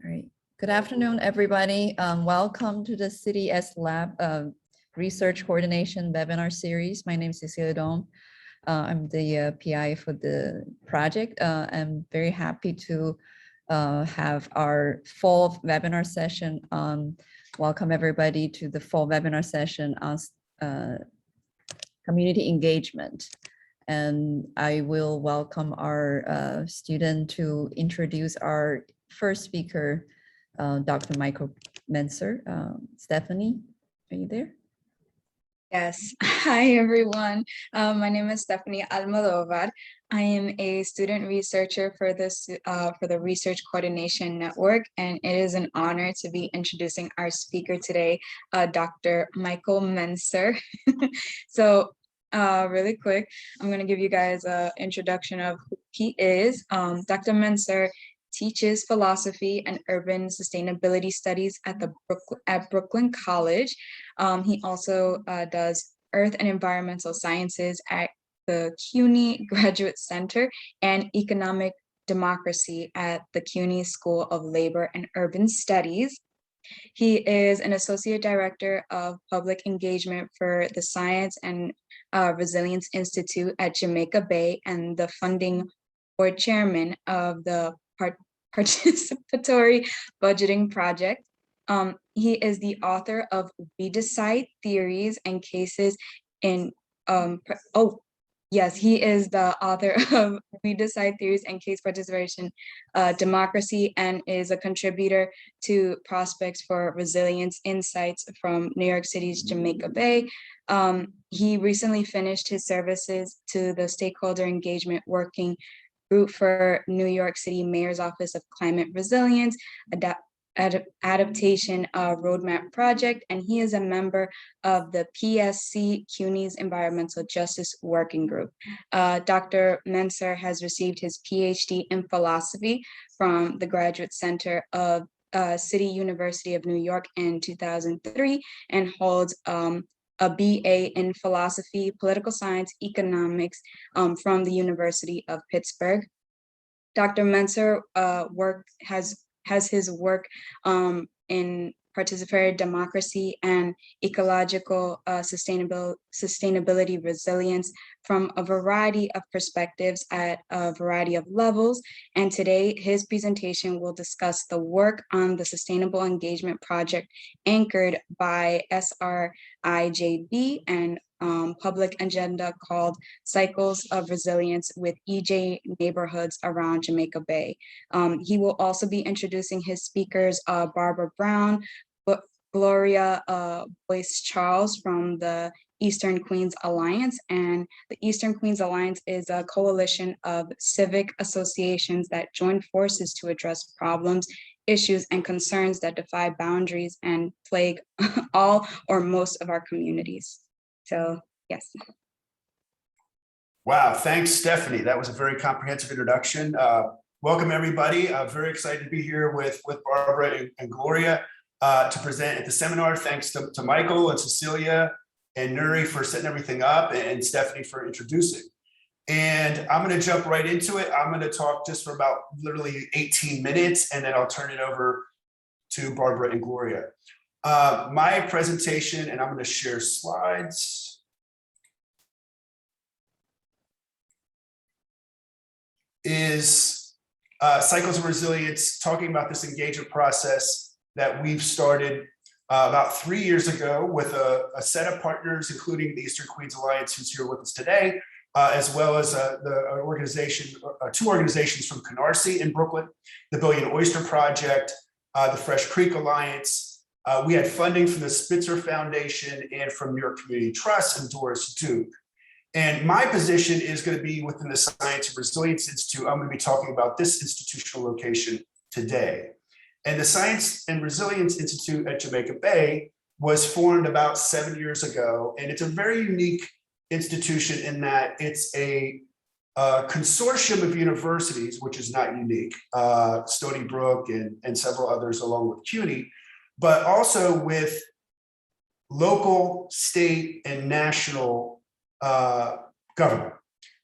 All right. Good afternoon, everybody. Welcome to the CDS Lab Research Coordination webinar series. My name is Cecilia Dom. I'm the PI for the project. I'm very happy to have our fall webinar session. Welcome everybody to the fall webinar session on community engagement. And I will welcome our student to introduce our first speaker, Dr. Michael Menser. Stephanie, are you there? Yes. Hi, everyone. My name is Stephanie Almodovar. I am a student researcher for the Research Coordination Network, and it is an honor to be introducing our speaker today, Dr. Michael Menser. So really quick, I'm going to give you guys an introduction of who he is. Dr. Menser teaches philosophy and urban sustainability studies at Brooklyn College. He also does earth and environmental sciences at the CUNY Graduate Center and economic democracy at the CUNY School of Labor and Urban Studies. He is an associate director of public engagement for the Science and Resilience Institute at Jamaica Bay and the funding board chairman of the Participatory Budgeting project. He is the author of We Decide Theories and Cases in he is the author of We Decide Theories and Case Participation Democracy, and is a contributor to Prospects for Resilience Insights from New York City's Jamaica Bay. He recently finished his services to the Stakeholder Engagement Working Group for New York City Mayor's Office of Climate Resilience, Adaptation Roadmap Project, and he is a member of the PSC-CUNY's Environmental Justice Working Group. Dr. Menser has received his PhD in philosophy from the Graduate Center of City University of New York in 2003 and holds a BA in philosophy, political science, economics from the University of Pittsburgh. Dr. Menser has his work in participatory democracy and ecological sustainability resilience from a variety of perspectives at a variety of levels. And today, his presentation will discuss the work on the Sustainable Engagement Project anchored by SRIJB and public agenda called Cycles of Resilience with EJ Neighborhoods Around Jamaica Bay. He will also be introducing his speakers, Barbara Brown, Gloria Boyce Charles from the Eastern Queens Alliance. And the Eastern Queens Alliance is a coalition of civic associations that join forces to address problems, issues, and concerns that defy boundaries and plague all or most of our communities. So, yes. Wow, thanks, Stephanie. That was a very comprehensive introduction. Welcome, everybody. I'm very excited to be here with Barbara and Gloria to present at the seminar. Thanks to Michael and Cecilia and Nuri for setting everything up, and Stephanie for introducing. And I'm going to jump right into it. I'm going to talk just for about literally 18 minutes, and then I'll turn it over to Barbara and Gloria. My presentation, and I'm going to share slides. Is Cycles of Resilience, talking about this engagement process that we've started about 3 years ago with a set of partners, including the Eastern Queens Alliance, who's here with us today, as well as two organizations from Canarsie in Brooklyn, the Billion Oyster Project, the Fresh Creek Alliance. We had funding from the Spitzer Foundation and from New York Community Trust and Doris Duke. And my position is going to be within the Science and Resilience Institute. I'm going to be talking about this institutional location today. And the Science and Resilience Institute at Jamaica Bay was formed about 7 years ago. And it's a very unique institution in that it's a consortium of universities, which is not unique, Stony Brook and several others along with CUNY, but also with local, state, and national government.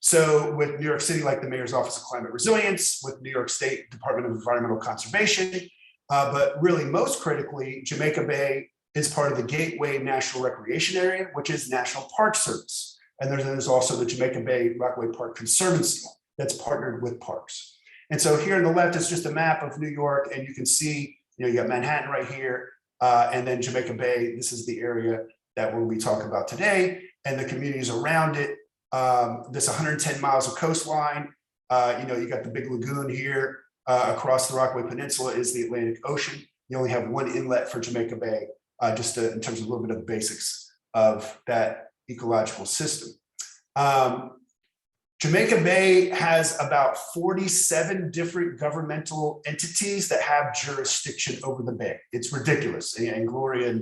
So with New York City, like the Mayor's Office of Climate Resilience, with New York State Department of Environmental Conservation, But really most critically, Jamaica Bay is part of the Gateway National Recreation Area, which is National Park Service. And there's also the Jamaica Bay Rockaway Park Conservancy that's partnered with parks. And so here on the left is just a map of New York, and you can see, you got Manhattan right here, and then Jamaica Bay. This is the area that we'll be talking about today, and the communities around it. This 110 miles of coastline. You got the big lagoon here. Across the Rockaway Peninsula is the Atlantic Ocean. You only have one inlet for Jamaica Bay, just in terms of a little bit of the basics of that ecological system. Jamaica Bay has about 47 different governmental entities that have jurisdiction over the bay. It's ridiculous, and Gloria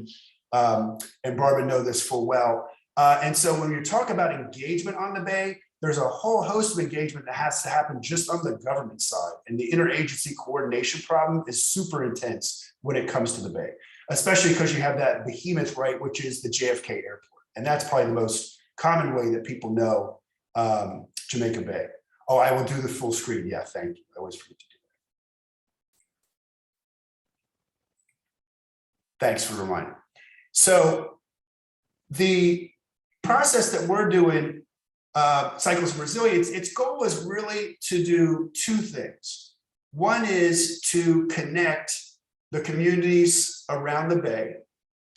and Barbara know this full well. And so when you talk about engagement on the bay, there's a whole host of engagement that has to happen just on the government side. And the interagency coordination problem is super intense when it comes to the bay, especially because you have that behemoth, right, which is the JFK airport. And that's probably the most common way that people know Jamaica Bay. Oh, I will do the full screen. Yeah, thank you. I always forget to do that. Thanks for reminding. So the process that we're doing, Cycles of Resilience, its goal is really to do two things. One is to connect the communities around the bay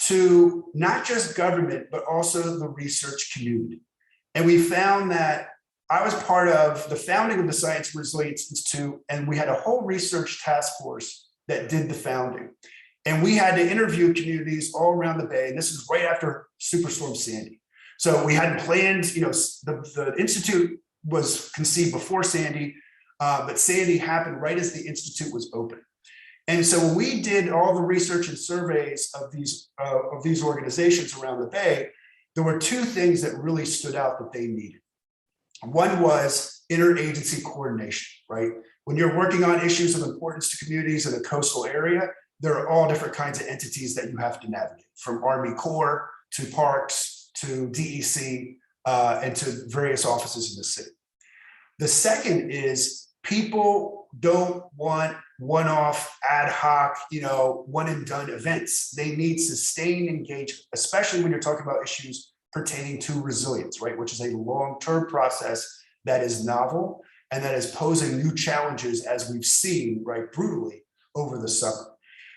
to not just government, but also the research community. And we found that I was part of the founding of the Science of Resilience Institute, and we had a whole research task force that did the founding. And we had to interview communities all around the bay. And this is right after Superstorm Sandy. So we hadn't planned, the Institute was conceived before Sandy, but Sandy happened right as the Institute was open. And so when we did all the research and surveys of these organizations around the bay, there were two things that really stood out that they needed. One was interagency coordination, right? When you're working on issues of importance to communities in a coastal area, there are all different kinds of entities that you have to navigate, from Army Corps to parks to DEC and to various offices in the city. The second is people don't want one-off, ad hoc, one and done events. They need sustained engagement, especially when you're talking about issues pertaining to resilience, right? Which is a long-term process that is novel and that is posing new challenges, as we've seen, right, brutally over the summer.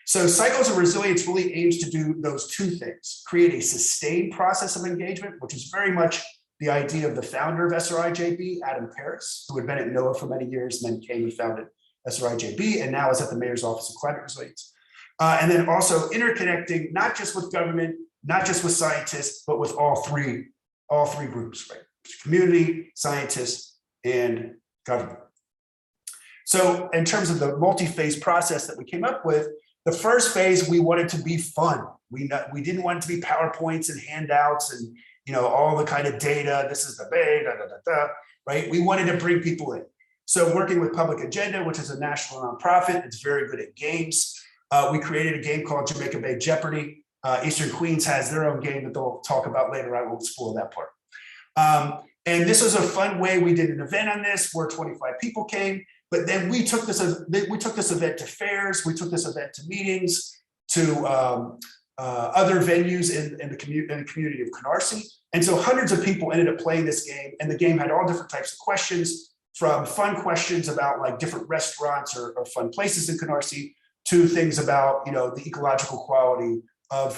So Cycles of Resilience really aims to do those two things: create a sustained process of engagement, which is very much the idea of the founder of SRIJB, Adam Paris, who had been at NOAA for many years and then came and founded SRIJB, and now is at the Mayor's Office of Climate Resilience. And then also interconnecting, not just with government, not just with scientists, but with all three groups, right? Community, scientists, and government. So in terms of the multi-phase process that we came up with, the first phase, we wanted to be fun. We didn't want it to be PowerPoints and handouts and all the kind of data. This is the bay, right? We wanted to bring people in. So working with Public Agenda, which is a national nonprofit, it's very good at games. We created a game called Jamaica Bay Jeopardy. Eastern Queens has their own game that they'll talk about later. I won't spoil that part. And this was a fun way. We did an event on this where 25 people came. But then we took this event to fairs, we took this event to meetings, to other venues in the community of Canarsie. And so hundreds of people ended up playing this game, and the game had all different types of questions, from fun questions about like different restaurants or fun places in Canarsie, to things about the ecological quality of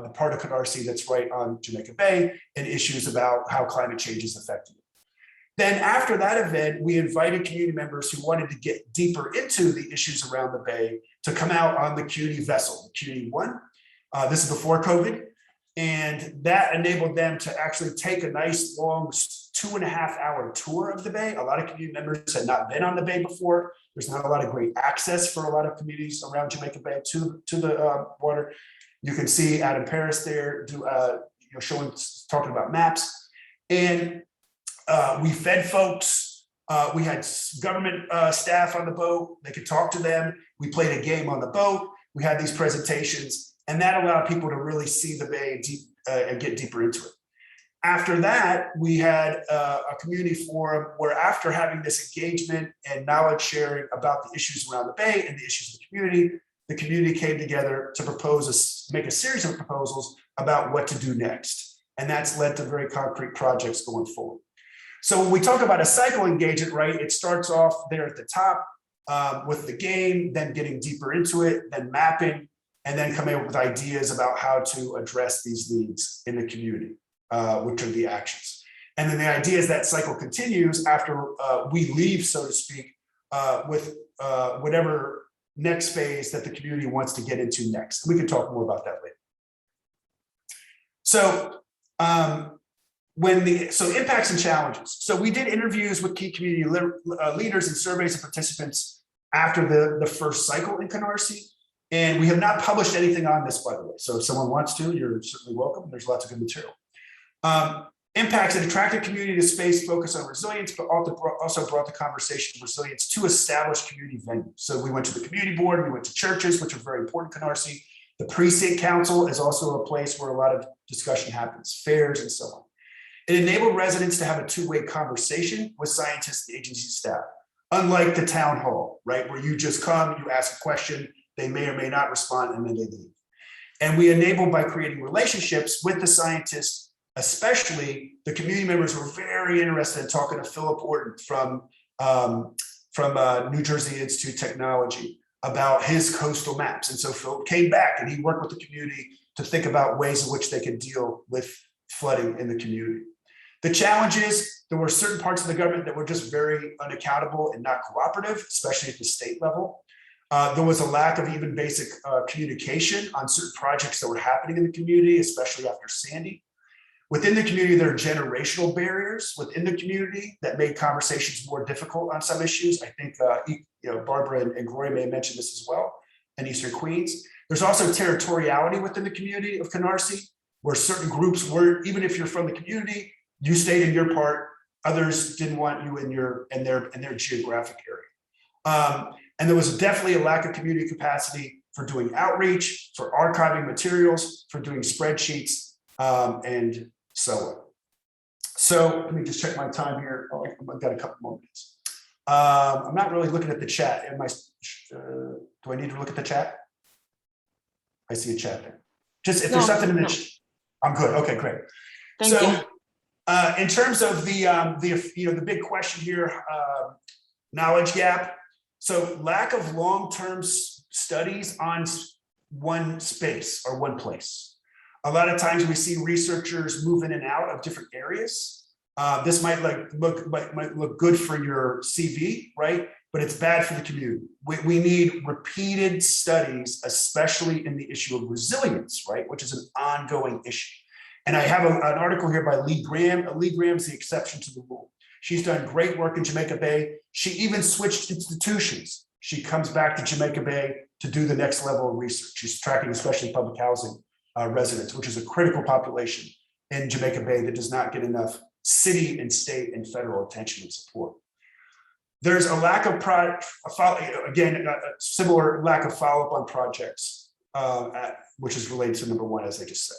the part of Canarsie that's right on Jamaica Bay, and issues about how climate change is affecting it. Then after that event, we invited community members who wanted to get deeper into the issues around the bay to come out on the CUNY vessel, the CUNY 1. This is before COVID. And that enabled them to actually take a nice long 2.5-hour tour of the bay. A lot of community members had not been on the bay before. There's not a lot of great access for a lot of communities around Jamaica Bay to the water. You can see Adam Paris there talking about maps. And we fed folks. We had government staff on the boat. They could talk to them. We played a game on the boat. We had these presentations, and that allowed people to really see the bay and get deeper into it. After that, we had a community forum where, after having this engagement and knowledge sharing about the issues around the bay and the issues of the community, the community came together to make a series of proposals about what to do next. And that's led to very concrete projects going forward. So when we talk about a cycle engagement, right, it starts off there at the top with the game, then getting deeper into it, then mapping, and then coming up with ideas about how to address these needs in the community, which are the actions. And then the idea is that cycle continues after we leave, so to speak, with whatever next phase that the community wants to get into next. We can talk more about that later. So impacts and challenges. So we did interviews with key community leaders and surveys of participants after the first cycle in Canarsie. And we have not published anything on this, by the way. So if someone wants to, you're certainly welcome. There's lots of good material. Impacts that attracted community to space focus on resilience, but also brought the conversation of resilience to established community venues. So we went to the community board, we went to churches, which are very important in Canarsie. The precinct council is also a place where a lot of discussion happens, fairs and so on. It enabled residents to have a two-way conversation with scientists and agency staff, unlike the town hall, right? Where you just come, you ask a question, they may or may not respond, and then they leave. And we enabled by creating relationships with the scientists. Especially the community members were very interested in talking to Philip Orton from New Jersey Institute of Technology about his coastal maps. And so Philip came back and he worked with the community to think about ways in which they could deal with flooding in the community. The challenge is there were certain parts of the government that were just very unaccountable and not cooperative, especially at the state level. There was a lack of even basic communication on certain projects that were happening in the community, especially after Sandy. Within the community, there are generational barriers within the community that made conversations more difficult on some issues. I think Barbara and Gloria may have mentioned this as well, and Eastern Queens. There's also territoriality within the community of Canarsie, where certain groups were, even if you're from the community, you stayed in your part, others didn't want you in their geographic area. And there was definitely a lack of community capacity for doing outreach, for archiving materials, for doing spreadsheets, and so on. So let me just check my time here. Oh, I've got a couple more minutes. I'm not really looking at the chat. Do I need to look at the chat? I see a chat there. Just if there's something in the chat, I'm good. Okay, great. Thank you. In terms of the big question here, knowledge gap. So lack of long-term studies on one space or one place. A lot of times we see researchers move in and out of different areas. This might look good for your CV, right? But it's bad for the community. We need repeated studies, especially in the issue of resilience, right? Which is an ongoing issue. And I have an article here by Lee Graham. Lee Graham's the exception to the rule. She's done great work in Jamaica Bay. She even switched institutions. She comes back to Jamaica Bay to do the next level of research. She's tracking especially public housing residents, which is a critical population in Jamaica Bay that does not get enough city and state and federal attention and support. There's a lack of similar lack of follow-up on projects, which is related to number one, as I just said.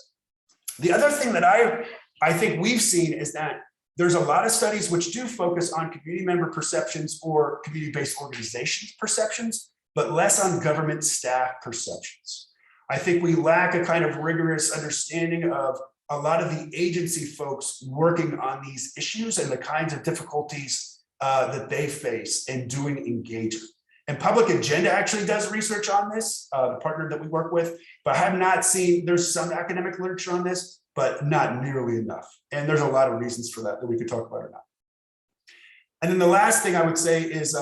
The other thing that I think we've seen is that there's a lot of studies which do focus on community member perceptions or community-based organizations perceptions, but less on government staff perceptions. I think we lack a kind of rigorous understanding of a lot of the agency folks working on these issues and the kinds of difficulties that they face in doing engagement. And Public Agenda actually does research on this, the partner that we work with, but I have not seen, there's some academic literature on this, but not nearly enough. And there's a lot of reasons for that we could talk about or not. And then the last thing I would say is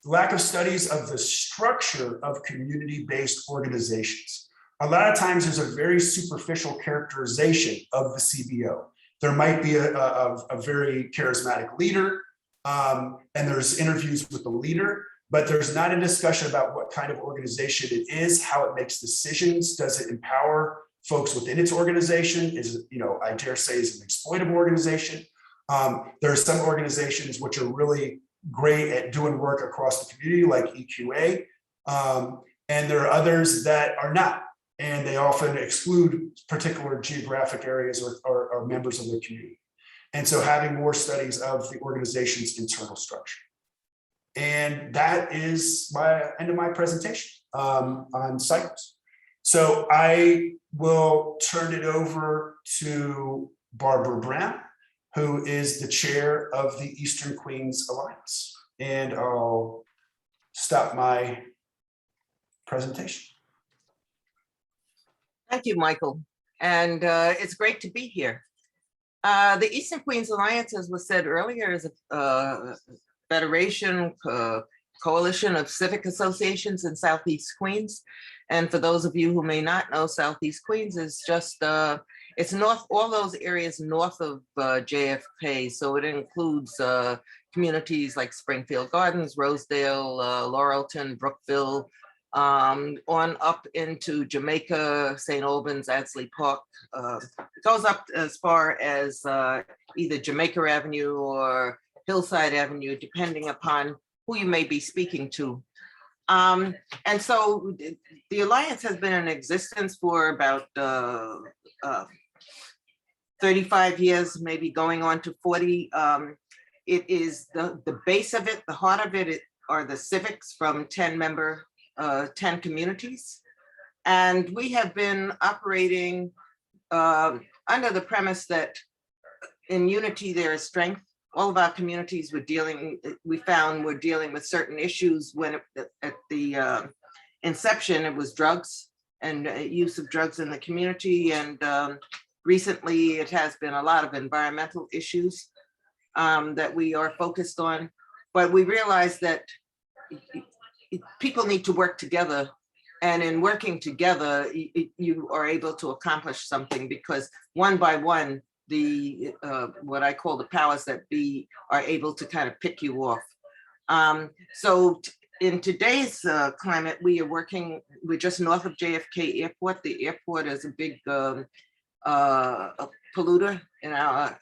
lack of studies of the structure of community-based organizations. A lot of times there's a very superficial characterization of the CBO. There might be a very charismatic leader, and there's interviews with the leader, but there's not a discussion about what kind of organization it is, how it makes decisions, does it empower folks within its organization? Is it, I dare say, is an exploitive organization? There are some organizations which are really great at doing work across the community, like EQA, and there are others that are not. And they often exclude particular geographic areas or members of their community. And so having more studies of the organization's internal structure. And that is my end of my presentation on cycles. So I will turn it over to Barbara Brown, who is the chair of the Eastern Queens Alliance. And I'll stop my presentation. Thank you, Michael. And it's great to be here. The Eastern Queens Alliance, as was said earlier, is a federation, coalition of civic associations in Southeast Queens. And for those of you who may not know, Southeast Queens is just, it's north, all those areas north of JFK. So it includes communities like Springfield Gardens, Rosedale, Laurelton, Brookville, on up into Jamaica, St. Albans, Adsley Park. It goes up as far as either Jamaica Avenue or Hillside Avenue, depending upon who you may be speaking to. And so the Alliance has been in existence for about 35 years, maybe going on to 40. It is the base of it, the heart of it are the civics from 10 communities. And we have been operating under the premise that in unity there is strength. All of our communities we found we're dealing with certain issues when at the inception, it was drugs and use of drugs in the community. And recently it has been a lot of environmental issues that we are focused on. But we realize that people need to work together. And in working together, you are able to accomplish something, because one by one, the what I call the powers that be are able to kind of pick you off. So in today's climate, we're just north of JFK Airport. The airport is a big polluter in our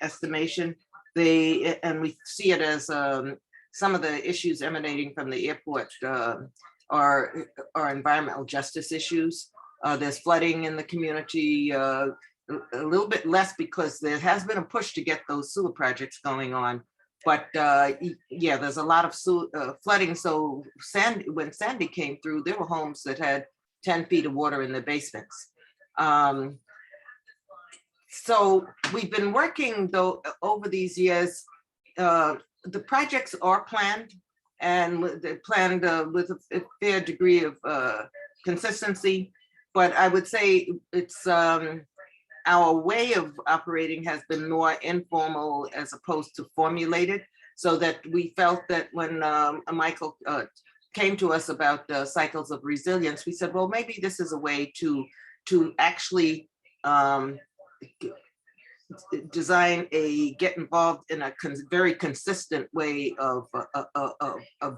estimation. And we see it as some of the issues emanating from the airport are environmental justice issues. There's flooding in the community, a little bit less because there has been a push to get those sewer projects going on. But yeah, there's a lot of flooding. So when Sandy came through, there were homes that had 10 feet of water in their basements. So we've been working though over these years. The projects are planned, and they're planned with a fair degree of consistency. But I would say it's our way of operating has been more informal as opposed to formulated, so that we felt that when Michael came to us about cycles of resilience, we said, well, maybe this is a way to actually get involved in a very consistent way of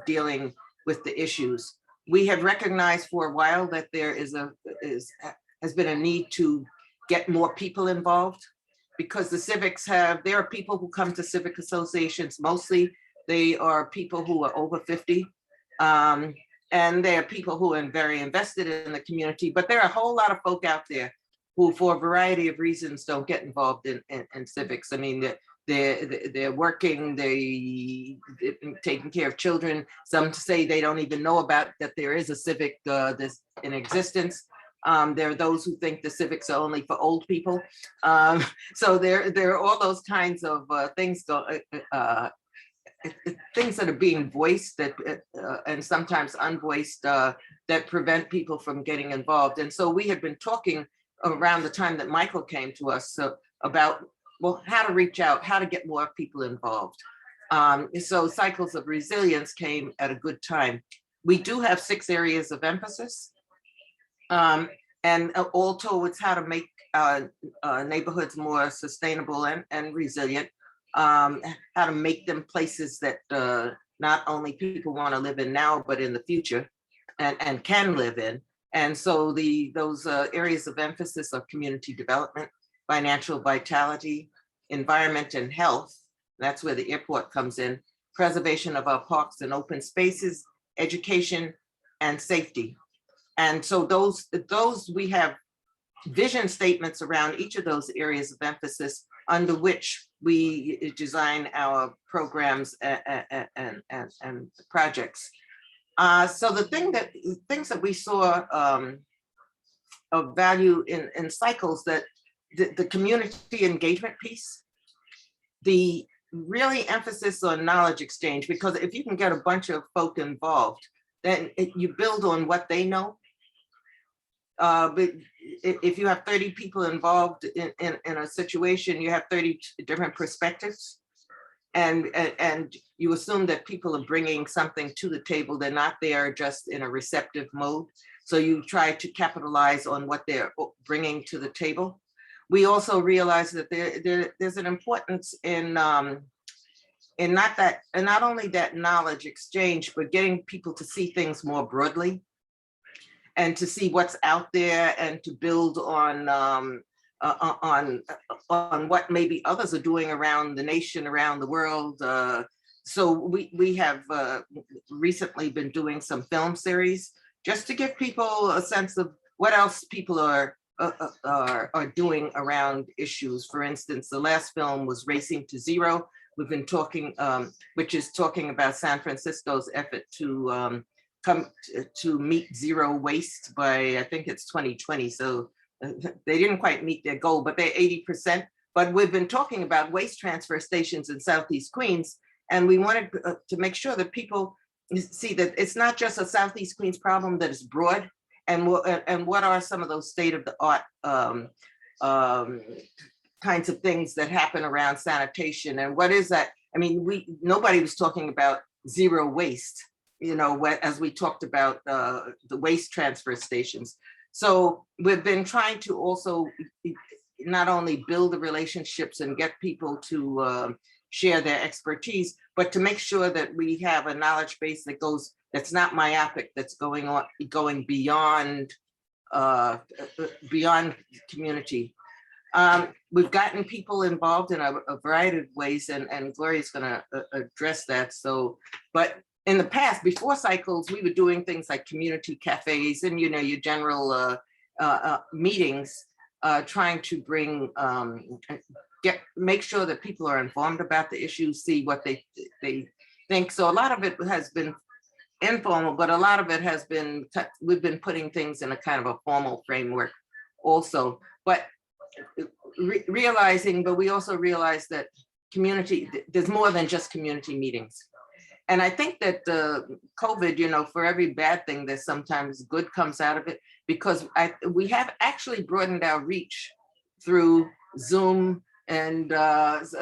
dealing with the issues. We have recognized for a while that there has been a need to get more people involved, because the civics there are people who come to civic associations, mostly they are people who are over 50. And they are people who are very invested in the community, but there are a whole lot of folk out there who, for a variety of reasons, don't get involved in civics. I mean, they're working, they're taking care of children. Some say they don't even know about that there is a civic this in existence. There are those who think the civics are only for old people. So there are all those kinds of things things that are being voiced that and sometimes unvoiced that prevent people from getting involved. And so we had been talking around the time that Michael came to us about, well, how to reach out, how to get more people involved. So Cycles of Resilience came at a good time. We do have 6 areas of emphasis, and all towards how to make neighborhoods more sustainable and resilient, how to make them places that not only people want to live in now, but in the future and can live in. And so those areas of emphasis are community development, financial vitality, environment and health. That's where the airport comes in, preservation of our parks and open spaces, education, and safety. And so those we have vision statements around each of those areas of emphasis under which we design our programs and projects. So the things that we saw of value in cycles, that the community engagement piece, the really emphasis on knowledge exchange, because if you can get a bunch of folk involved, then you build on what they know. But if you have 30 people involved in a situation, you have 30 different perspectives. And you assume that people are bringing something to the table. They're not there just in a receptive mode. So you try to capitalize on what they're bringing to the table. We also realize that there's an importance in not only that knowledge exchange, but getting people to see things more broadly and to see what's out there and to build on what maybe others are doing around the nation, around the world. So we have recently been doing some film series just to give people a sense of what else people are doing around issues. For instance, the last film was Racing to Zero. We've been talking, which is talking about San Francisco's effort to come to meet zero waste by, I think it's 2020. So they didn't quite meet their goal, but they're 80%. But we've been talking about waste transfer stations in Southeast Queens, and we wanted to make sure that people see that it's not just a Southeast Queens problem, that is broad, and what are some of those state-of-the-art kinds of things that happen around sanitation, and what is that? I mean, nobody was talking about zero waste, you know, as we talked about the waste transfer stations. So we've been trying to also not only build the relationships and get people to share their expertise, but to make sure that we have a knowledge base that's not myopic, that's going beyond community. We've gotten people involved in a variety of ways, and Gloria's going to address that. So, but in the past, before cycles, we were doing things like community cafes and, you know, your general meetings, trying to bring, make sure that people are informed about the issues, see what they think. So a lot of it has been informal, but a lot of it has been, we've been putting things in a kind of a formal framework also. But we also realize that there's more than just community meetings. And I think that COVID, you know, for every bad thing, there's sometimes good comes out of it, because we have actually broadened our reach through Zoom. And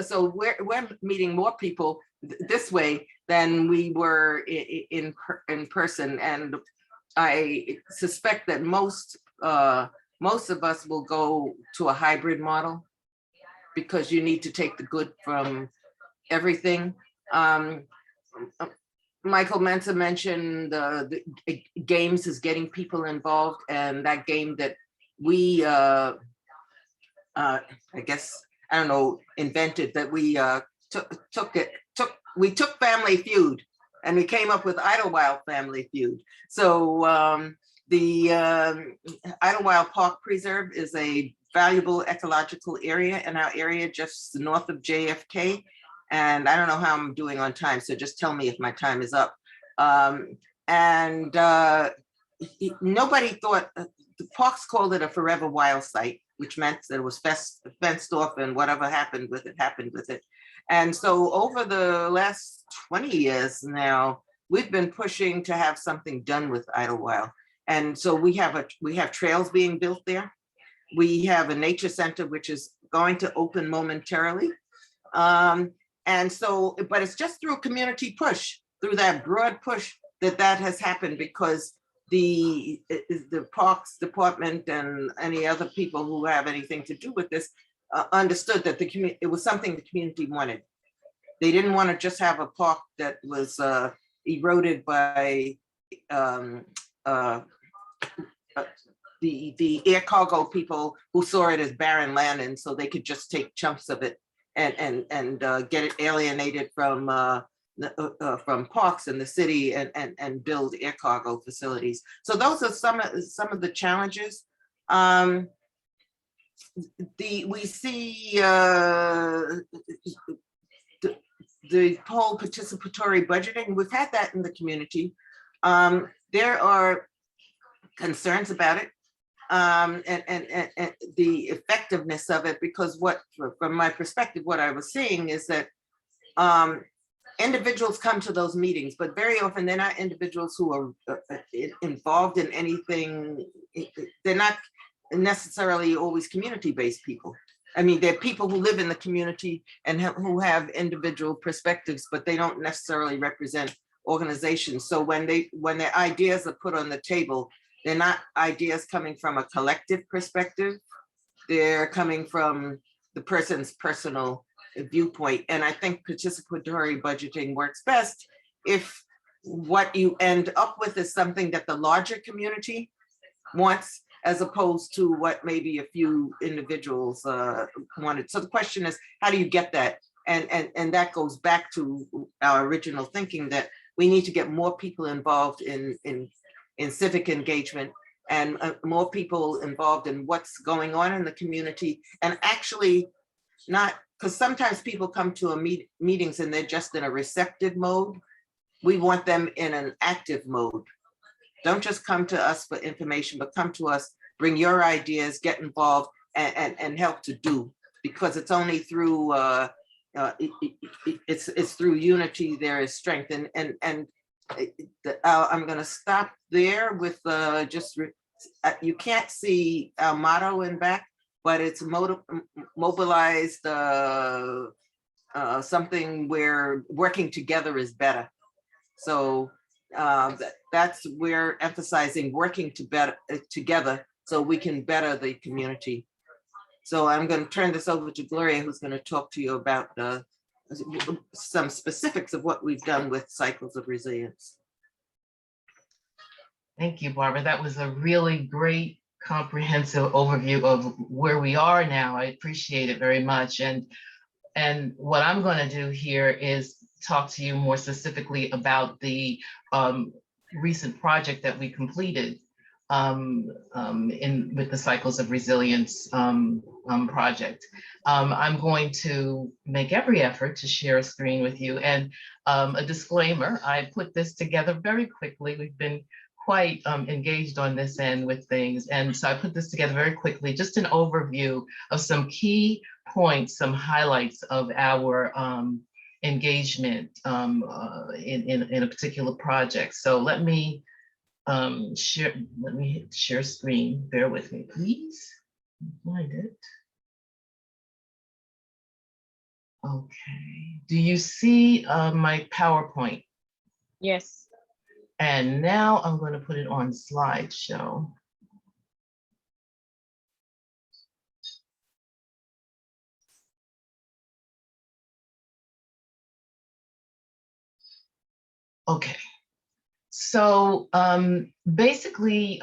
so we're meeting more people this way than we were in person. And I suspect that most of us will go to a hybrid model, because you need to take the good from everything. Michael Menser mentioned the games is getting people involved, and that game that we, I guess, I don't know, invented, that we we took Family Feud and we came up with Idlewild Family Feud. So the Idlewild Park Preserve is a valuable ecological area in our area just north of JFK. And I don't know how I'm doing on time, so just tell me if my time is up. Nobody thought, the parks called it a forever wild site, which meant that it was fenced off, and whatever happened with it, happened with it. And so over the last 20 years now, we've been pushing to have something done with Idlewild. And so we have trails being built there. We have a nature center, which is going to open momentarily. And so, but it's just through community push, through that broad push, that has happened, because the Parks Department and any other people who have anything to do with this understood that it was something the community wanted. They didn't want to just have a park that was eroded by the air cargo people who saw it as barren land, and so they could just take chunks of it and get it alienated from parks in the city and build air cargo facilities. So those are some of the challenges. we see the whole participatory budgeting. We've had that in the community. There are concerns about it and the effectiveness of it, because from my perspective, what I was seeing is that individuals come to those meetings, but very often they're not individuals who are involved in anything. They're not necessarily always community-based people. I mean, they're people who live in the community and who have individual perspectives, but they don't necessarily represent organizations. So when their ideas are put on the table, they're not ideas coming from a collective perspective. They're coming from the person's personal viewpoint. And I think participatory budgeting works best if what you end up with is something that the larger community wants, as opposed to what maybe a few individuals wanted. So the question is, how do you get that? And that goes back to our original thinking that we need to get more people involved in civic engagement and more people involved in what's going on in the community, and actually not, because sometimes people come to meetings and they're just in a receptive mode. We want them in an active mode. Don't just come to us for information, but come to us, bring your ideas, get involved, and help to do, because it's only through it's through unity there is strength. And I'm going to stop there with you can't see our motto in back, but it's mobilized something where working together is better. So that's we're emphasizing working together so we can better the community. So I'm going to turn this over to Gloria, who's going to talk to you about some specifics of what we've done with cycles of resilience. Thank you, Barbara. That was a really great comprehensive overview of where we are now. I appreciate it very much. And what I'm going to do here is talk to you more specifically about the recent project that we completed with the Cycles of Resilience project. I'm going to make every effort to share a screen with you. And a disclaimer, I put this together very quickly. We've been quite engaged on this end with things. And so I put this together very quickly, just an overview of some key points, some highlights of our engagement in a particular project. So let me hit share screen. Bear with me, please. Find it. Okay. Do you see my PowerPoint? Yes. And now I'm going to put it on slideshow. Okay. So basically,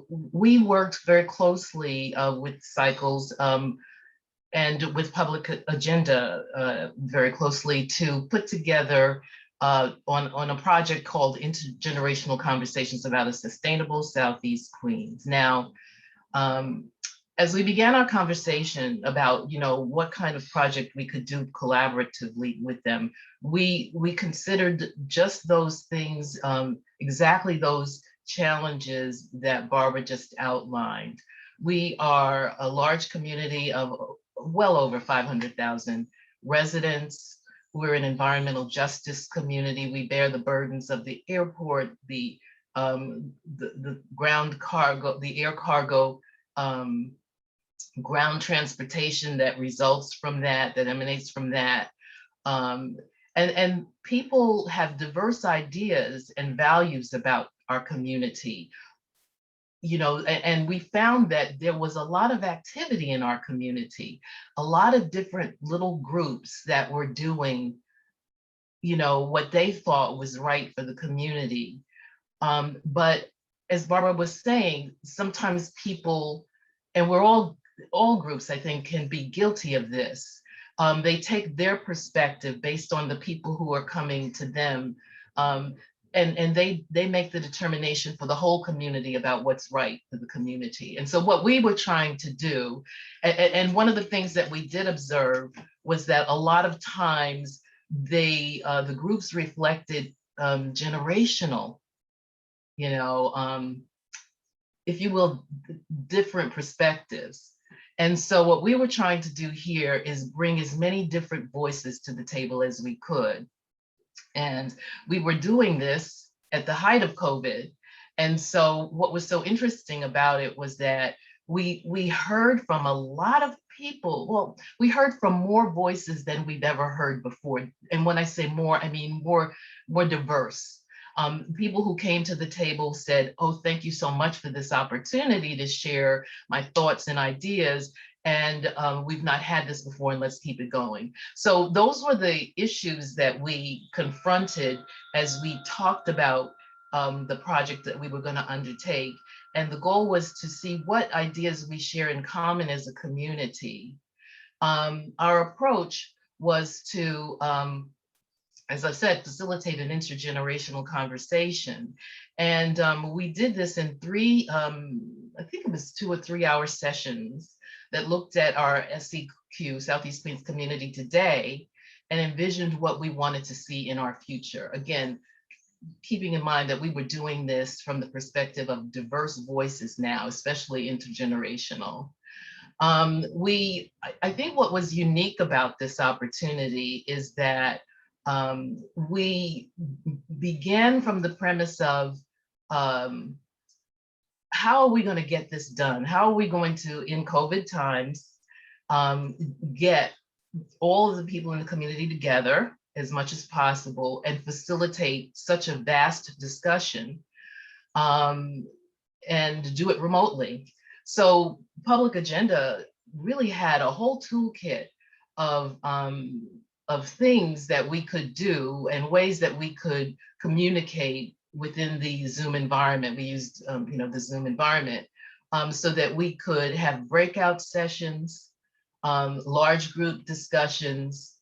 we worked very closely with Cycles and with Public Agenda very closely to put together on a project called Intergenerational Conversations about a Sustainable Southeast Queens. Now, as we began our conversation about, what kind of project we could do collaboratively with them, we considered just those things, exactly those challenges that Barbara just outlined. We are a large community of well over 500,000 residents. We're an environmental justice community. We bear the burdens of the airport, the ground cargo, the air cargo, ground transportation that results from that emanates from that. And people have diverse ideas and values about our community. And we found that there was a lot of activity in our community, a lot of different little groups that were doing, what they thought was right for the community. But as Barbara was saying, sometimes people, and we're all groups, I think, can be guilty of this. They take their perspective based on the people who are coming to them. and they make the determination for the whole community about what's right for the community. And so what we were trying to do, and one of the things that we did observe was that a lot of times the groups reflected generational, if you will, different perspectives. And so what we were trying to do here is bring as many different voices to the table as we could. And we were doing this at the height of COVID. And so what was so interesting about it was that we heard from a lot of people. Well, we heard from more voices than we've ever heard before. And when I say more, I mean more diverse. People who came to the table said, oh, thank you so much for this opportunity to share my thoughts and ideas. And we've not had this before, and let's keep it going. So those were the issues that we confronted as we talked about the project that we were going to undertake. And the goal was to see what ideas we share in common as a community. Our approach was to, as I said, facilitate an intergenerational conversation. And we did this in three, I think it was 2 or 3 hour sessions that looked at our SCQ, Southeast Queens community today, and envisioned what we wanted to see in our future. Again, keeping in mind that we were doing this from the perspective of diverse voices now, especially intergenerational. I think what was unique about this opportunity is that we began from the premise of how are we going to get this done? How are we going to, in COVID times, get all of the people in the community together as much as possible and facilitate such a vast discussion and do it remotely? So Public Agenda really had a whole toolkit of things that we could do and ways that we could communicate within the Zoom environment. We used, the Zoom environment so that we could have breakout sessions, large group discussions,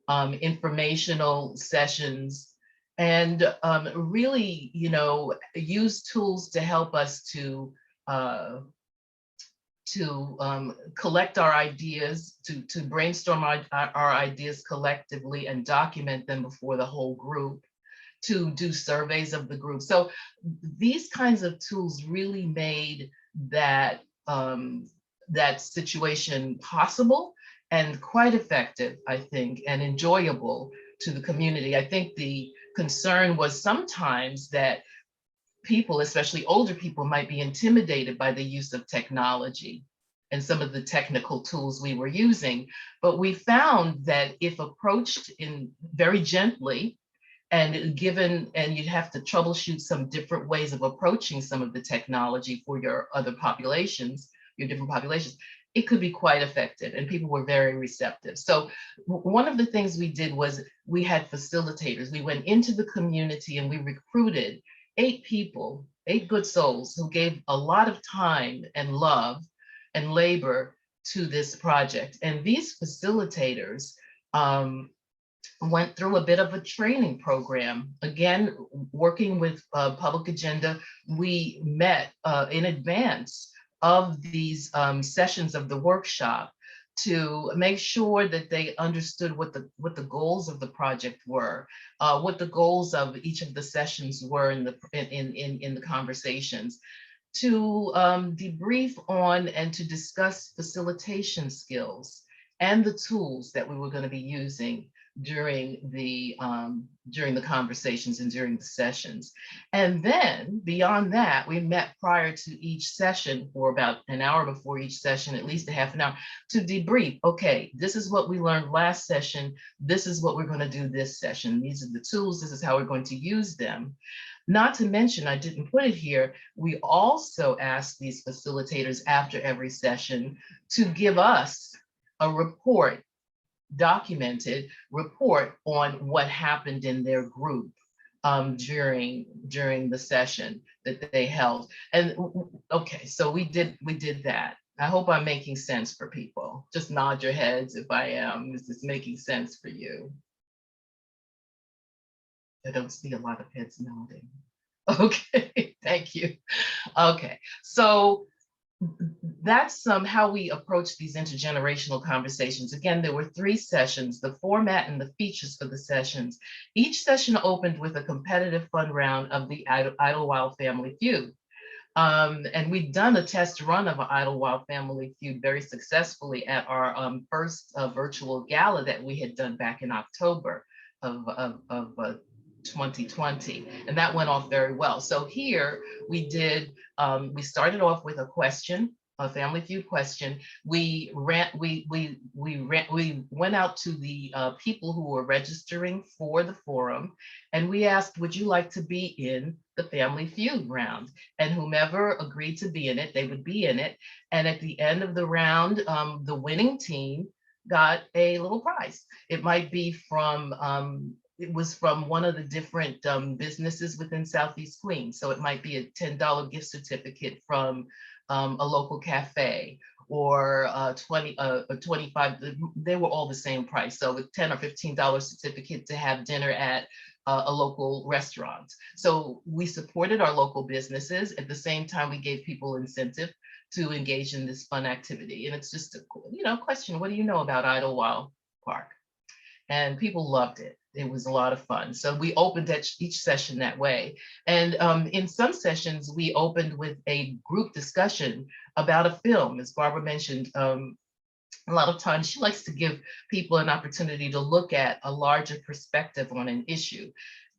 informational sessions, and really, use tools to help us to collect our ideas, to brainstorm our ideas collectively and document them before the whole group, to do surveys of the group. So these kinds of tools really made that, that situation possible and quite effective, I think, and enjoyable to the community. I think the concern was sometimes that people, especially older people, might be intimidated by the use of technology and some of the technical tools we were using. But we found that if approached in very gently and given, and you'd have to troubleshoot some different ways of approaching some of the technology for your other populations, your different populations, it could be quite effective, and people were very receptive. So one of the things we did was we had facilitators. We went into the community and we recruited 8 people, 8 good souls who gave a lot of time and love and labor to this project. And these facilitators went through a bit of a training program. Again, working with Public Agenda, we met in advance of these sessions of the workshop to make sure that they understood what the goals of the project were, what the goals of each of the sessions were in the conversations, to debrief on and to discuss facilitation skills and the tools that we were going to be using during the conversations and during the sessions. And then beyond that, we met prior to each session for about an hour before each session, at least a half an hour, to debrief. Okay, this is what we learned last session. This is what we're going to do this session. These are the tools. This is how we're going to use them. Not to mention, I didn't put it here, we also asked these facilitators after every session to give us a report, documented report on what happened in their group during the session that they held. And okay, so we did that. I hope I'm making sense for people. Just nod your heads if I am. Is this making sense for you? I don't see a lot of heads nodding. Okay, thank you. Okay, so that's how we approach these intergenerational conversations. Again, there were 3 sessions, the format and the features for the sessions. Each session opened with a competitive fun round of the Idlewild Family Feud. And we've done a test run of an Idlewild Family Feud very successfully at our first virtual gala that we had done back in October of 2020, and that went off very well. So here we did, we started off with a question, a Family Feud question. We went out to the people who were registering for the forum, and we asked, would you like to be in the Family Feud round? And whomever agreed to be in it, they would be in it. And at the end of the round, the winning team got a little prize. It might be from, it was from one of the different businesses within Southeast Queens. So it might be a $10 gift certificate from a local cafe, or 20 or 25, they were all the same price. So with $10 or $15 certificate to have dinner at a local restaurant. So we supported our local businesses. At the same time, we gave people incentive to engage in this fun activity. And it's just a question, what do you know about Idlewild Park? And people loved it. It was a lot of fun. So we opened at each session that way. And in some sessions, we opened with a group discussion about a film. As Barbara mentioned, a lot of times she likes to give people an opportunity to look at a larger perspective on an issue.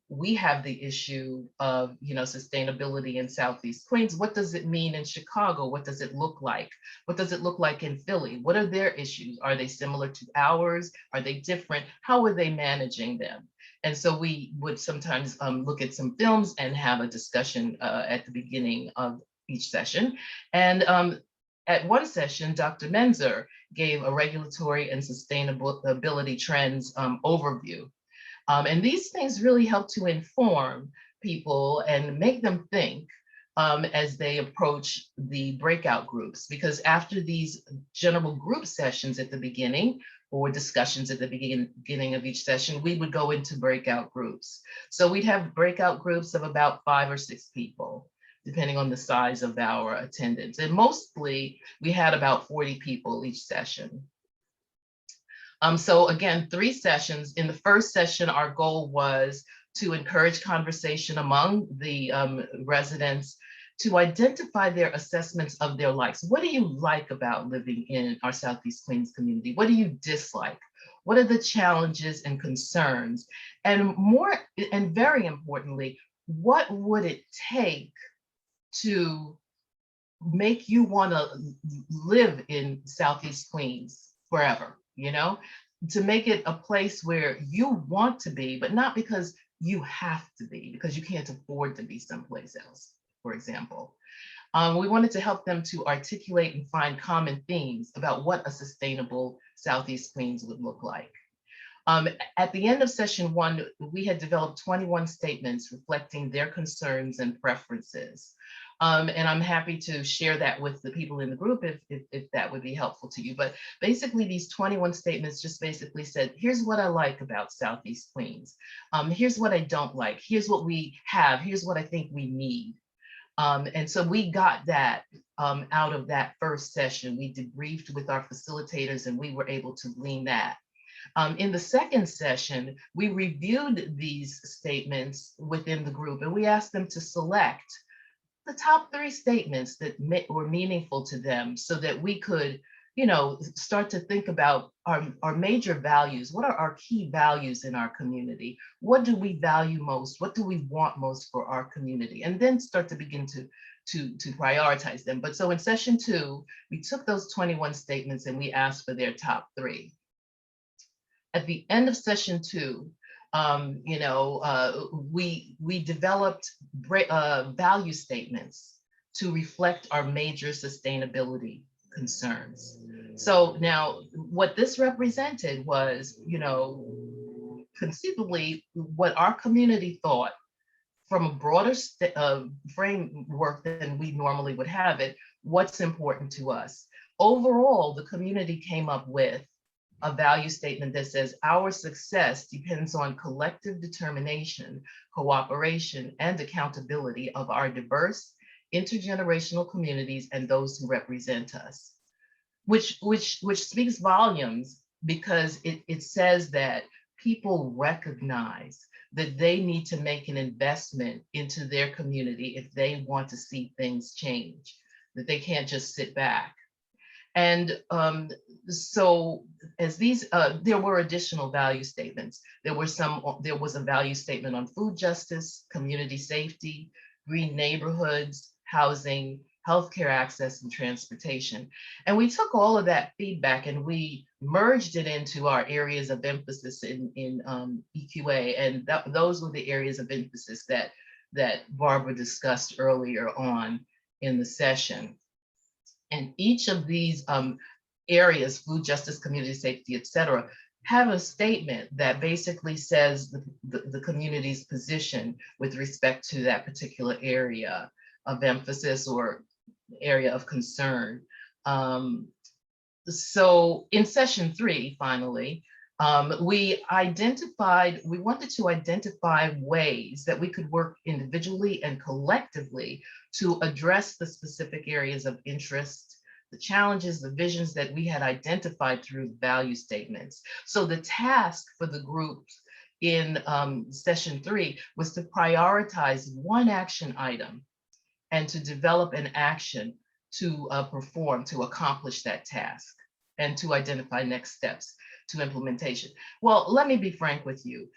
We have the issue of, sustainability in Southeast Queens. What does it mean in Chicago? What does it look like? What does it look like in Philly? What are their issues? Are they similar to ours? Are they different? How are they managing them? And so we would sometimes look at some films and have a discussion at the beginning of each session. And at one session, Dr. Menser gave a regulatory and sustainability trends overview. And these things really help to inform people and make them think as they approach the breakout groups. Because after these general group sessions at the beginning, or discussions at the beginning of each session, we would go into breakout groups. So we'd have breakout groups of about 5 or 6 people, depending on the size of our attendance. And mostly we had about 40 people each session. So again, 3 sessions. In the first session, our goal was to encourage conversation among the residents to identify their assessments of their likes. What do you like about living in our Southeast Queens community? What do you dislike? What are the challenges and concerns? And very importantly, what would it take to make you want to live in Southeast Queens forever? To make it a place where you want to be, but not because you have to be, because you can't afford to be someplace else, for example. We wanted to help them to articulate and find common themes about what a sustainable Southeast Queens would look like. At the end of session 1, we had developed 21 statements reflecting their concerns and preferences. And I'm happy to share that with the people in the group if that would be helpful to you. But basically, these 21 statements just basically said, here's what I like about Southeast Queens. Here's what I don't like. Here's what we have. Here's what I think we need. And so we got that out of that first session. We debriefed with our facilitators and we were able to glean that. In the second session, we reviewed these statements within the group and we asked them to select the top 3 statements that were meaningful to them so that we could, start to think about our major values. What are our key values in our community? What do we value most? What do we want most for our community? And then start to begin to prioritize them. But so in session 2, we took those 21 statements and we asked for their top 3. At the end of session 2, we developed value statements to reflect our major sustainability concerns. So now what this represented was, conceivably what our community thought from a broader framework than we normally would have it, what's important to us. Overall, the community came up with a value statement that says our success depends on collective determination, cooperation, and accountability of our diverse intergenerational communities and those who represent us, which speaks volumes, because it says that people recognize that they need to make an investment into their community if they want to see things change, that they can't just sit back. And so as these, there were additional value statements. There was a value statement on food justice, community safety, green neighborhoods, housing, healthcare access, and transportation. And we took all of that feedback and we merged it into our areas of emphasis in EQA. And those were the areas of emphasis that Barbara discussed earlier on in the session. And each of these areas, food justice, community safety, et cetera, have a statement that basically says the community's position with respect to that particular area of emphasis or area of concern. So in session 3, finally, we wanted to identify ways that we could work individually and collectively to address the specific areas of interest, the challenges, the visions that we had identified through value statements. So the task for the groups in session 3 was to prioritize one action item and to develop an action to perform, to accomplish that task, and to identify next steps to implementation. Well, let me be frank with you.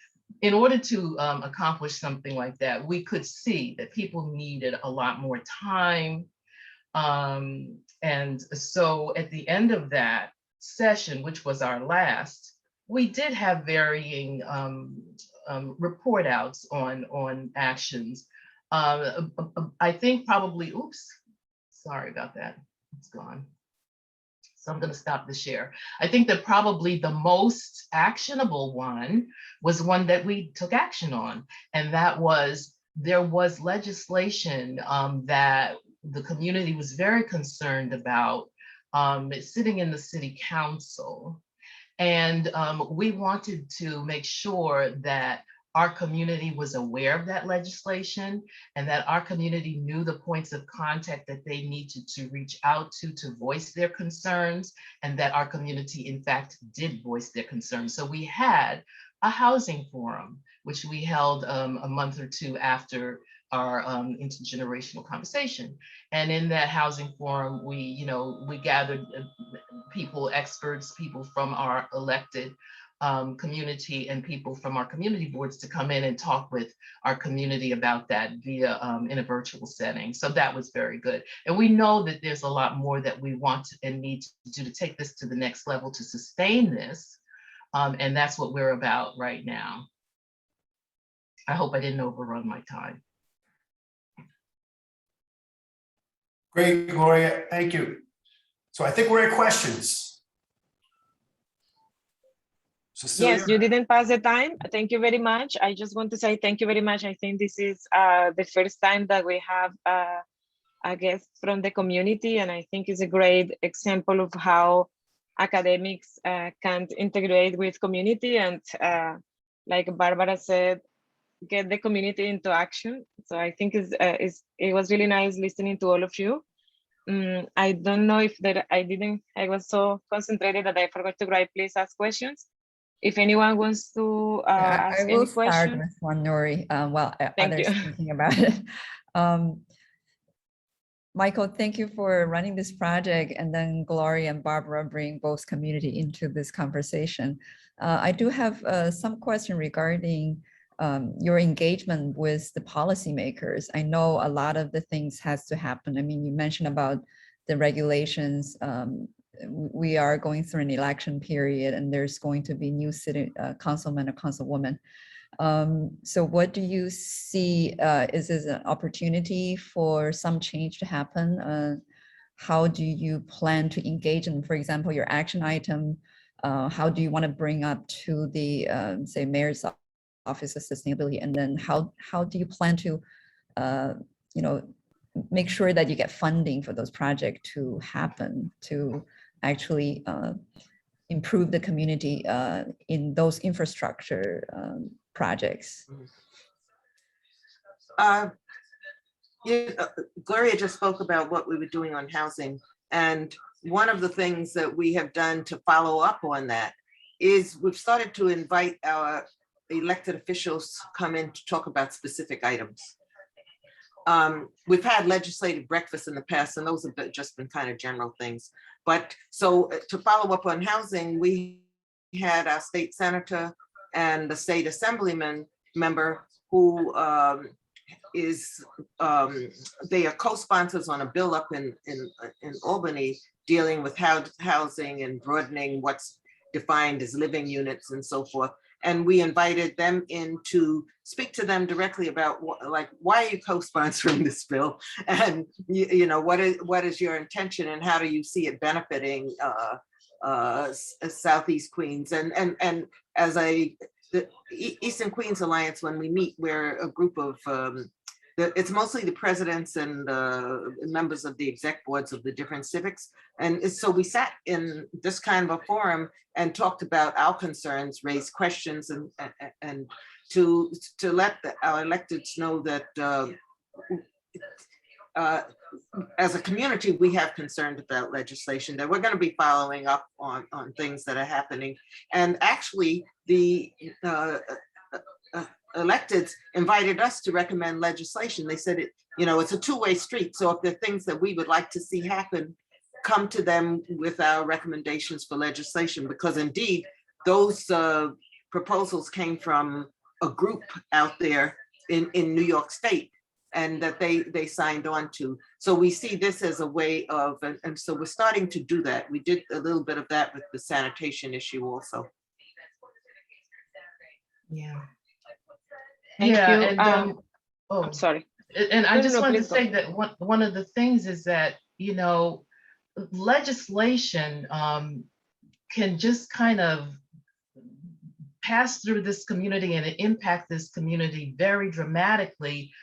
In order to accomplish something like that, we could see that people needed a lot more time. And so at the end of that session, which was our last, we did have varying report outs on actions. I think probably, oops, sorry about that, it's gone. So I'm going to stop the share. I think that probably the most actionable one was one that we took action on. And that was, there was legislation that the community was very concerned about sitting in the city council. And we wanted to make sure that our community was aware of that legislation and that our community knew the points of contact that they needed to reach out to voice their concerns, and that our community in fact did voice their concerns. So we had a housing forum, which we held a month or two after our intergenerational conversation. And in that housing forum, we gathered people, experts, people from our elected community and people from our community boards to come in and talk with our community about that via in a virtual setting. So that was very good. And we know that there's a lot more that we want and need to do to take this to the next level to sustain this. And that's what we're about right now. I hope I didn't overrun my time. Great, Gloria, thank you. So I think we're at questions. Cecilia? Yes, you didn't pass the time. Thank you very much. I just want to say thank you very much. I think this is the first time that we have a guest from the community, and I think it's a great example of how academics can integrate with community and, like Barbara said, get the community into action. So I think it was really nice listening to all of you. I don't know if I was so concentrated that I forgot to write, please ask questions. If anyone wants to ask any question. I will start with one, Nori, while others you. thinking about it. Michael, thank you for running this project, and then Gloria and Barbara bring both community into this conversation. I do have some question regarding your engagement with the policymakers. I know a lot of the things has to happen. I mean, you mentioned about the regulations. We are going through an election period, and there's going to be new city councilman or councilwoman. So what do you see? Is this an opportunity for some change to happen? How do you plan to engage in, for example, your action item? How do you want to bring up to the, say, mayor's office of sustainability? And then how do you plan to, make sure that you get funding for those projects to happen, to actually improve the community in those infrastructure projects. Gloria just spoke about what we were doing on housing. And one of the things that we have done to follow up on that is we've started to invite our elected officials to come in to talk about specific items. We've had legislative breakfasts in the past, and those have just been kind of general things. But so to follow up on housing, we had our state senator and the state assemblyman member who they are co-sponsors on a bill up in Albany dealing with housing and broadening what's defined as living units and so forth. And we invited them in to speak to them directly about why are you co-sponsoring this bill, and you know what is your intention, and how do you see it benefiting Southeast Queens, and as the Eastern Queens Alliance, when we meet, we're a group of it's mostly the presidents and members of the exec boards of the different civics. And so we sat in this kind of a forum and talked about our concerns, raised questions, and to let our electeds know that as a community, we have concerns about legislation, that we're going to be following up on things that are happening. And actually, the electeds invited us to recommend legislation. They said it's a two-way street. So if there are things that we would like to see happen, come to them with our recommendations for legislation, because indeed those proposals came from a group out there in New York State, and that they signed on to. So we see this as a way of, and so we're starting to do that. We did a little bit of that with the sanitation issue also. Yeah. Thank you. And, I'm sorry. And I just wanted to please go. say that one of the things is that, legislation can just kind of pass through this community and impact this community very dramatically,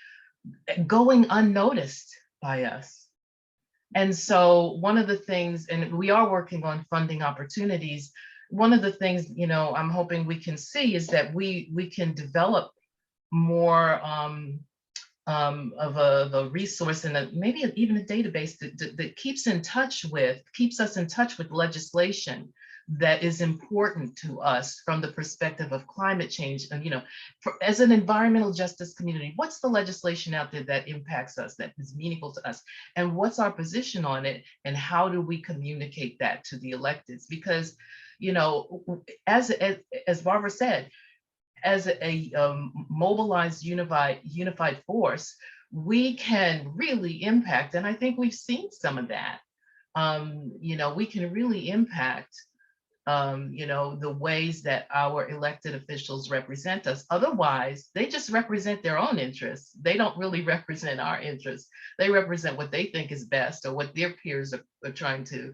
going unnoticed by us. And so one of the things, and we are working on funding opportunities, one of the things, I'm hoping we can see is that we can develop more of a resource and maybe even a database that keeps us in touch with legislation that is important to us from the perspective of climate change. And, as an environmental justice community, what's the legislation out there that impacts us, that is meaningful to us? And what's our position on it? And how do we communicate that to the electeds? Because, as Barbara said, as a mobilized, unified force, we can really impact. And I think we've seen some of that. We can really impact the ways that our elected officials represent us. Otherwise, they just represent their own interests. They don't really represent our interests. They represent what they think is best, or what their peers are trying to,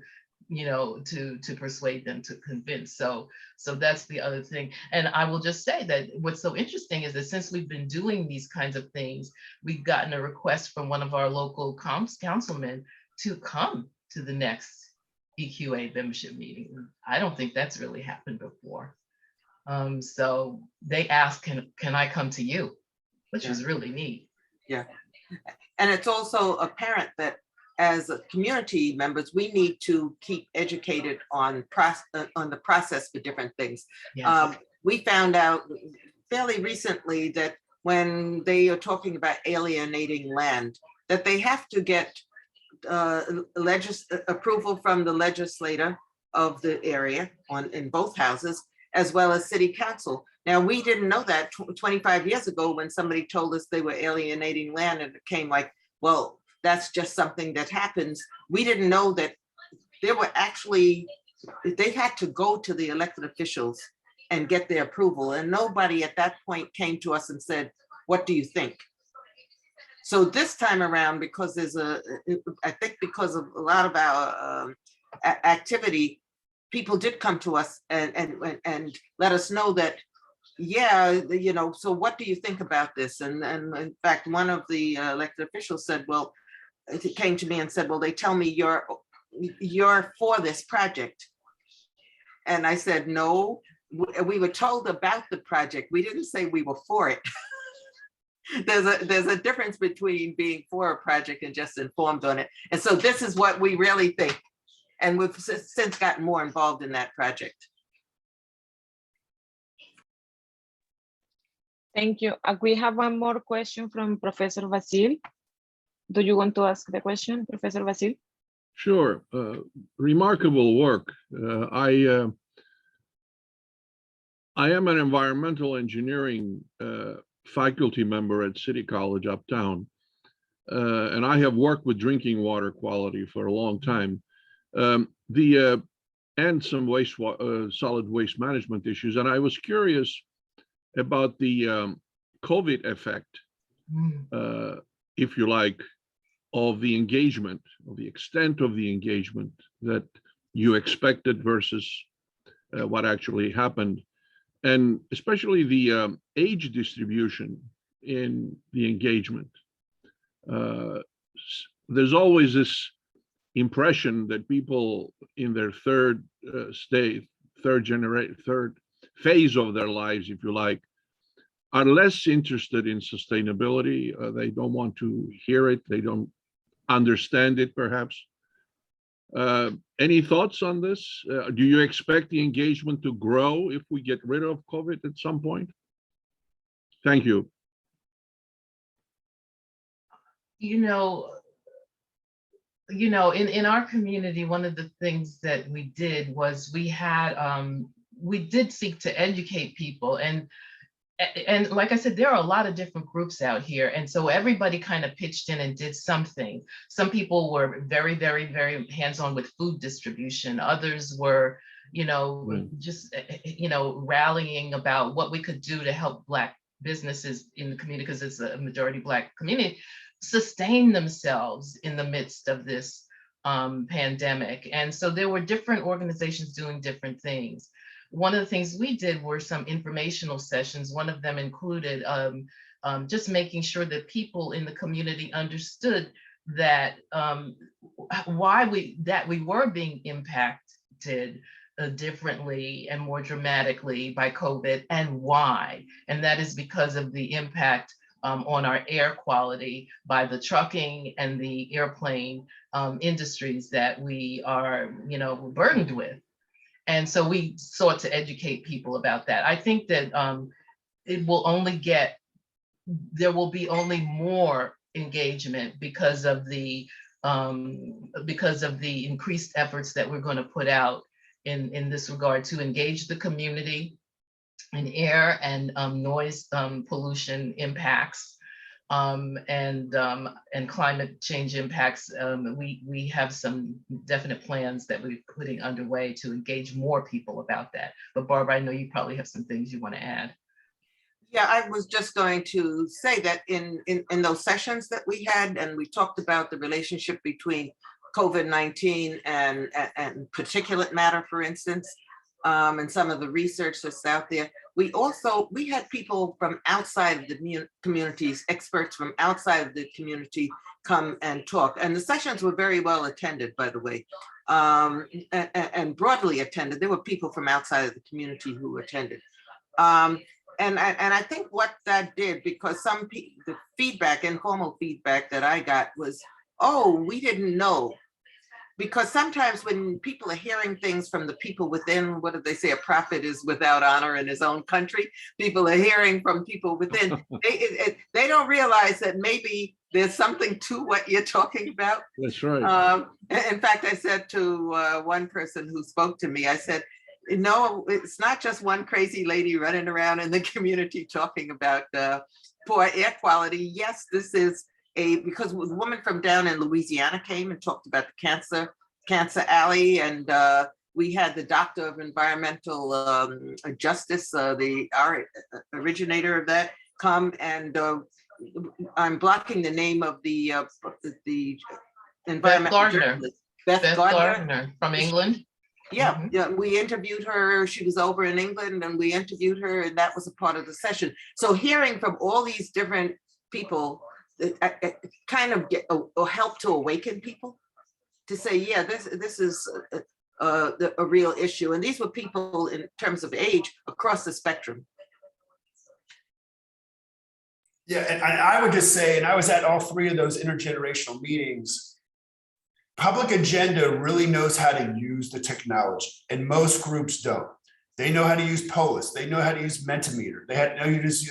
to persuade them, to convince. So that's the other thing. And I will just say that what's so interesting is that since we've been doing these kinds of things, we've gotten a request from one of our local councilmen to come to the next EQA membership meeting. I don't think that's really happened before. So they asked, can I come to you? Which is really neat. Yeah. And it's also apparent that as community members, we need to keep educated on the process for different things. Yes. We found out fairly recently that when they are talking about alienating land, that they have to get approval from the legislator of the area in both houses, as well as city council. Now, we didn't know that 25 years ago when somebody told us they were alienating land, and it came like, well, that's just something that happens. We didn't know that there were actually, they had to go to the elected officials and get their approval. And nobody at that point came to us and said, what do you think? So this time around, because I think because of a lot of our activity, people did come to us and let us know that, yeah, so what do you think about this? And in fact, one of the elected officials said, well, he came to me and said, well, they tell me you're for this project. And I said, no, we were told about the project. We didn't say we were for it. There's a difference between being for a project and just informed on it. And so this is what we really think. And we've since gotten more involved in that project. Thank you. We have one more question from Professor Vasil. Do you want to ask the question, Professor Vasil? Sure. Remarkable work. I am an environmental engineering faculty member at City College Uptown, and I have worked with drinking water quality for a long time. And some solid waste management issues. And I was curious about the COVID effect, if you like, of the engagement, of the extent of the engagement that you expected versus what actually happened. And especially the age distribution in the engagement. There's always this impression that people in their third phase of their lives, if you like, are less interested in sustainability. They don't want to hear it. They don't understand it, perhaps. Any thoughts on this? Do you expect the engagement to grow if we get rid of COVID at some point? Thank you. In our community, one of the things that we did was we did seek to educate people, and like I said, there are a lot of different groups out here, and so everybody kind of pitched in and did something. Some people were very, very, very hands-on with food distribution. Others were, just rallying about what we could do to help Black businesses in the community, because it's a majority Black community, sustain themselves in the midst of this pandemic. And so there were different organizations doing different things. One of the things we did were some informational sessions. One of them included just making sure that people in the community understood that why we were being impacted differently and more dramatically by COVID, and why. And that is because of the impact on our air quality by the trucking and the airplane industries that we are, burdened with. And so we sought to educate people about that. I think that there will be only more engagement because of the increased efforts that we're going to put out in this regard to engage the community in air and noise pollution impacts and climate change impacts. We have some definite plans that we're putting underway to engage more people about that. But Barbara, I know you probably have some things you want to add. Yeah, I was just going to say that in those sessions that we had, and we talked about the relationship between COVID-19 and particulate matter, for instance, and some of the research that's out there. We had people from outside of the communities, experts from outside of the community come and talk. And the sessions were very well attended, by the way, and broadly attended. There were people from outside of the community who attended. And I think what that did, because the feedback, informal feedback that I got was, oh, we didn't know. Because sometimes when people are hearing things from the people within, what do they say, a prophet is without honor in his own country, people are hearing from people within, they don't realize that maybe there's something to what you're talking about. That's right. In fact, I said to one person who spoke to me, I said, no, it's not just one crazy lady running around in the community talking about poor air quality. Yes, this is because the woman from down in Louisiana came and talked about the cancer alley, and we had the doctor of environmental justice, our originator of that, come, and I'm blocking the name of the environmental journalist. Beth Gardner from England. Yeah, yeah, we interviewed her. She was over in England, and we interviewed her, and that was a part of the session. So hearing from all these different people kind of help to awaken people to say, yeah, this is a real issue. And these were people in terms of age across the spectrum. Yeah, and I would just say, and I was at all three of those intergenerational meetings, Public Agenda really knows how to use the technology, and most groups don't. They know how to use Polis. They know how to use Mentimeter. They know how to use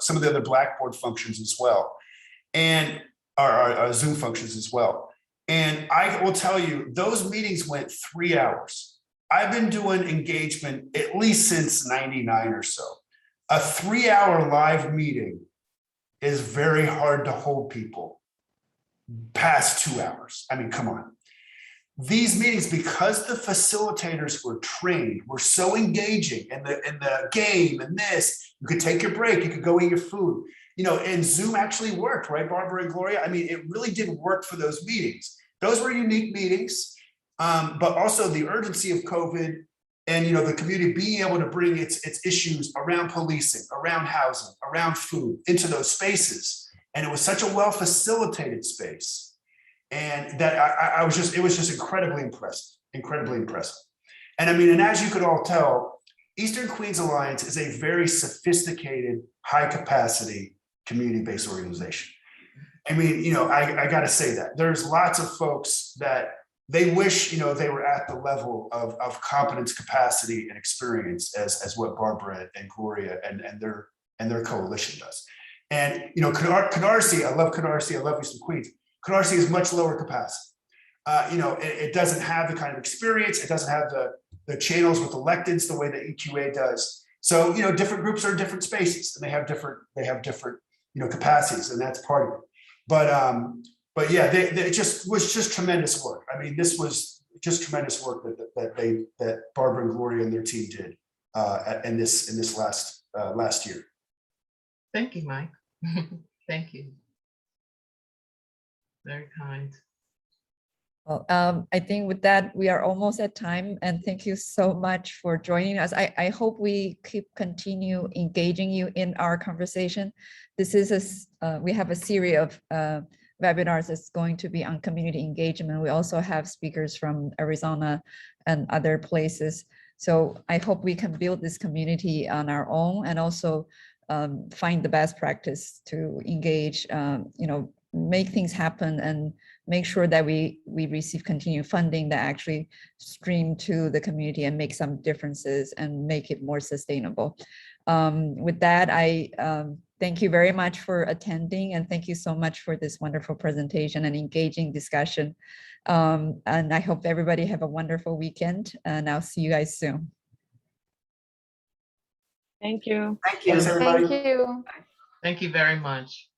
some of the other Blackboard functions as well, and our Zoom functions as well. And I will tell you, those meetings went 3 hours. I've been doing engagement at least since '99 or so. A 3-hour live meeting is very hard to hold people past 2 hours. I mean, come on. These meetings, because the facilitators were trained, were so engaging, and the game and this, you could take your break, you could go eat your food, you know, and Zoom actually worked, right, Barbara and Gloria? I mean, it really did work for those meetings. Those were unique meetings, but also the urgency of COVID and, you know, the community being able to bring its issues around policing, around housing, around food into those spaces. And it was such a well-facilitated space. And that it was just incredibly impressive. And I mean, and as you could all tell, Eastern Queens Alliance is a very sophisticated, high capacity, community-based organization. I mean, you know, I got to say that there's lots of folks that they wish, you know, they were at the level of competence, capacity, and experience as what Barbara and Gloria and their coalition does. And, you know, Canarsie, I love Canarsie, I love Eastern Queens. Canarsie is much lower capacity. You know, it doesn't have the kind of experience. It doesn't have the channels with electeds the way that EQA does. So, you know, different groups are in different spaces, and they have different, you know, capacities, and that's part of it. But yeah, it just was just tremendous work. I mean, this was just tremendous work that Barbara and Gloria and their team did in this last year. Thank you, Mike. Thank you. Very kind. Well, I think with that, we are almost at time, and thank you so much for joining us. I hope we continue engaging you in our conversation. This is we have a series of webinars that's going to be on community engagement. We also have speakers from Arizona and other places. So I hope we can build this community on our own, and also find the best practice to engage, you know, make things happen, and make sure that we receive continued funding that actually stream to the community and make some differences and make it more sustainable. With that, I thank you very much for attending, and thank you so much for this wonderful presentation and engaging discussion. And I hope everybody have a wonderful weekend, and I'll see you guys soon. Thank you. Thank you. Thanks, everybody. Thank you. Thank you very much.